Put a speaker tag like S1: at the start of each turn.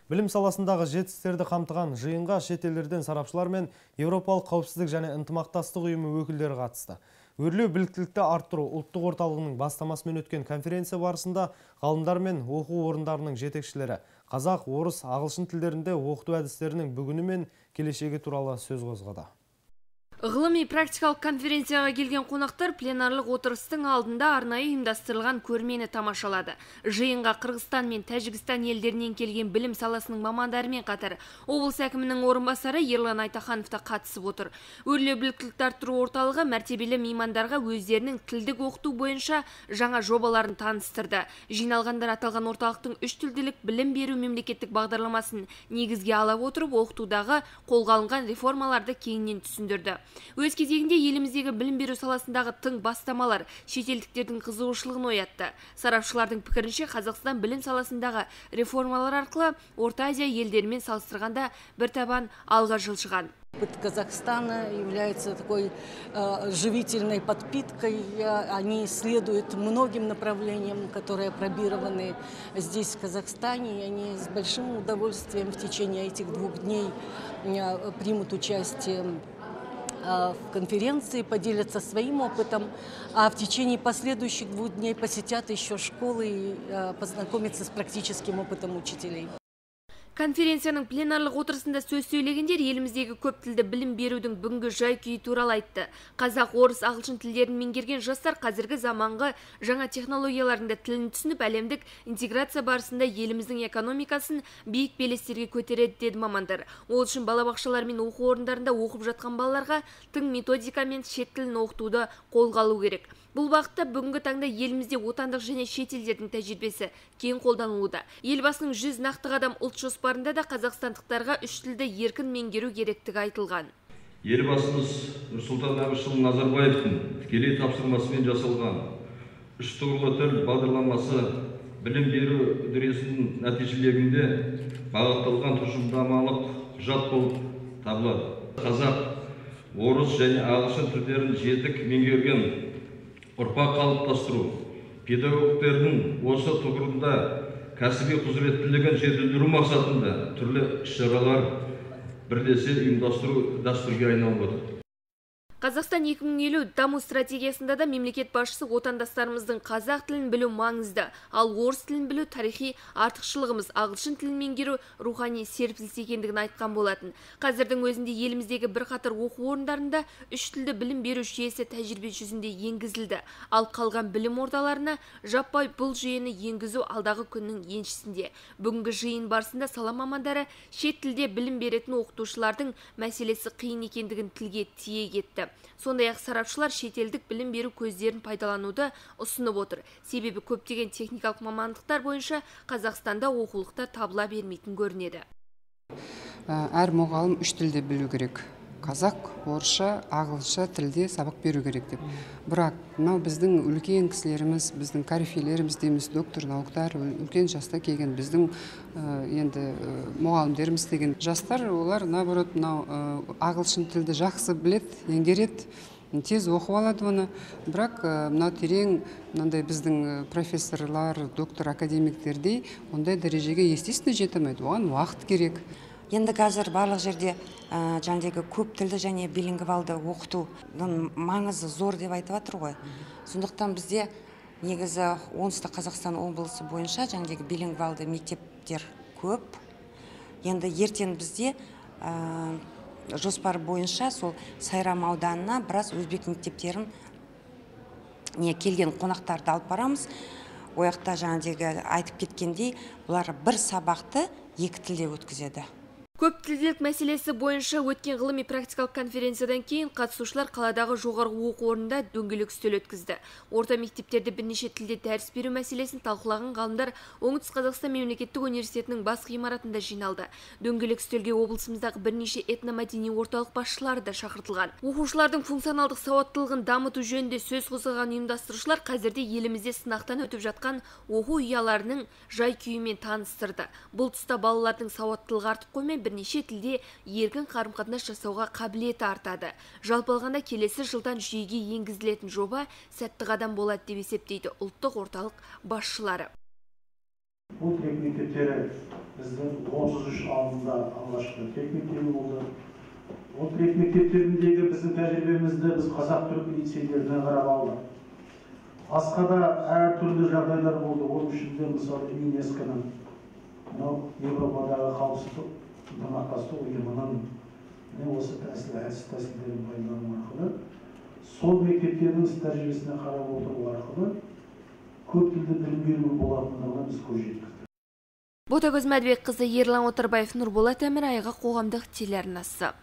S1: Білім саласындағы жетістіктерді қамтыған жиынға шет елдерден сарапшылар мен Еуропалық қауіпсіздік және ынтымақтастық ұйымы өкілдері қатысты. Өрлеу біліктілікті арттыру ұлттық орталығының бастамасымен өткен конференция барысында ғалымдар мен оқу орындарының жетекшілері қазақ, орыс, ағылшын тілдерінде оқыту әдістерінің бүгіні мен келешегі туралы сөз қозғады.
S2: Ғылыми практикалық конференцияға келген қонақтар пленарлық отырыстың алдында арнайы ұйымдастырылған көрмені тамашалады. Жиынға Қырғызстан мен Тәжікстан елдерінен келген білім саласының мамандарымен қатар облыс әкімінің орынбасары Ерлан Айтаханов та қатысып отыр. Өрлеу біліктілікті арттыру орталығы мәртебелі меймандарға өздерінің тілдік оқыту бойынша жаңа жобаларын таныстырды. Жиналғандар аталған орталықтың үш тілділік білім беру мемлекеттік бағдарламасын негізге ала отырып оқытудағы қолға алынған реформаларды кеңінен түсіндірді. Өз кезегінде еліміздегі білім беру саласындағы тың бастамалар шетелдіктердің қызығушылығын оятты. Сарапшылардың пікірінше, Қазақстан білім саласындағы реформалар арқылы Орта Азия елдерімен салыстырғанда бір табан алға жылжыған.
S3: Опыт Казахстана является такой живительной подпиткой. Они исследуют многим направлениям, которые опробированы здесь, в Казахстане. И они с большим удовольствием в течение этих 2 дней примут участие в конференции, поделятся своим опытом, а в течение последующих 2 дней посетят еще школы и познакомятся с практическим опытом учителей.
S2: Конференцияның пленарлық отырысында сөз сөйлегендер еліміздегі көп тілді білім берудің бүгінгі жай-күйі туралы айтты. Қазақ, орыс, ағылшын тілдерін меңгерген жастар қазіргі заманғы жаңа технологиялардың да тілін түсініп, әлемдік интеграция барысында еліміздің экономикасын биік белестерге көтереді деді мамандар. Ол үшін балабақшалар мен оқу орындарында оқып жатқан балаларға тың методика мен шет тілін оқытуды қолға алу керек. Бұл бағытта бүгінгі таңда елімізде отандық және шет елдердің тәжірибесі кең қолданылуда. Елбасының 100 нақты қадам ұлт жоспарында да қазақстандықтарға 3 тілді еркін меңгеру керектігі айтылған.
S4: Елбасымыз Нұрсұлтан Әбішұлы Назарбаевтың тікелей тапсырмасымен жасалған 3 тұғырлы тіл бағдарламасы білім беру үдерісінің нәтижелерінде бағытталған тұжырымдамалық құжат болып табылады. Қазақ, орыс және ағылшын тілдерін жетік меңгерген ұрпақ қалыптастыру, педагогтердің осы тұғырында кәсіби құзыреттілігін жетілдіру мақсатында түрлі іс-шаралар бірлесе ұйымдастыру дәстүрге айналып отыр.
S2: Қазақстан 2050 даму стратегиясында да мемлекет басшысы отандастарымыздың қазақ тілін білу маңызды, ал орыс тілін білу тарихи артықшылығымыз, ағылшын тілін меңгеру рухани серпіліс екендігін айтқан болатын. Қазірдің өзінде еліміздегі бірқатар оқу орындарында 3 тілді білім беру жүйесі тәжірибе жүзінде енгізілді, ал қалған білім ордаларына жаппай бұл жүйені енгізу алдағы күннің еншісінде. Бүгінгі жиын барысында сала мамандары шет тілде білім беретін оқытушылардың мәселесі қиын екендігін тілге тиек етті. Сондай-ақ сарапшылар шетелдік білім беру көздерін пайдалануды ұсынып отыр. Себебі көптеген техникалық мамандықтар бойынша Қазақстанда оқулықтар табыла бермейтін көрінеді.
S5: Әр мұғалім 3 тілде білу керек. Қазақ, орысша, ағылшынша тілде сабақ беру керек деп. Бірақ мынау біздің үлкен кісілеріміз, біздің корифейлеріміз дейміз, доктор науктар, үлкен жаста келген біздің енді мұғалімдеріміз деген жастар, олар наоборот мынау ағылшын тілді жақсы білет, еңгерет, тез оқып алады оны. Бірақ мынау терең мынандай біздің профессорлар, доктор академиктердей ондай дәрежеге естественно жете алмайды. Оған уақыт керек.
S6: Енді қазір барлық жерде жаңдегі көп тілді және билингвалды оқытудың маңызы зор деп айтып жатыр ғой. Сондықтан бізде негізі оңтүстік Қазақстан облысы бойынша жаңдегі билингвалды мектептер көп. Енді ертең бізде жоспар бойынша сол Сайрам ауданына біраз өзбек мектептерін келген қонақтарды алып барамыз. Ояқта жаңдегі айтып кеткендей, бұлар бір сабақты 2 тілде өткізеді.
S2: Көп тілділік мәселесі бойынша өткен ғылыми практикалық конференциядан кейін қатысушылар қаладағы жоғарғы оқу орнында дөңгелек үстел өткізді. Орта мектептерде бірнеше тілде дәріс беру мәселесін талқылаған ғалымдар Оңтүстік Қазақстан мемлекеттік университетінің бас ғимаратында жиналды. Дөңгелек үстелге облысымыздағы бірнеше этномәдени орталық басшылары да шақыртылған. Оқушылардың функционалдық сауаттылығын дамыту жөнінде сөз қозғаған ұйымдастырушылар қазірде елімізде сынақтан өтіп жатқан оқу ұяларының жай-күйімен таныстырды. Бұл тұста балалардың сауаттылығы артып қоймай, бірнеше тілде еркін қарым-қатынас жасауға қабілеті артады. Жалпы алғанда келесі жылдан жүйеге енгізілетін жоба сәтті қадам болады деп есептейді ұлттық орталық басшылары.
S7: Бұл тірек мектептері біздің 33 ауылында алғашқы тірек мектебі болды. Ол тірек мектептеріндегі біздің тәжірибемізді біз қазақ-түрік лицейлеріне қарап алдық. Басқа да әртүрлі жағдайлар болды. Оның ішінде мысалы ЮНЕСКО-ның Европадағы қауіпсіздік ынтымақтастық ұйымының осы әдіс-тәсілдерін пайдалану арқылы, сол мектептердің тәжірибесіне қарап отыру арқылы көп тілді білім беру болатындығына біз көз жеткіздік.
S2: Ботагөз Мәдібекқызы, Ерлан Отарбаев, Нұрболат Әмір, Айға қоғамдық телеарнасы.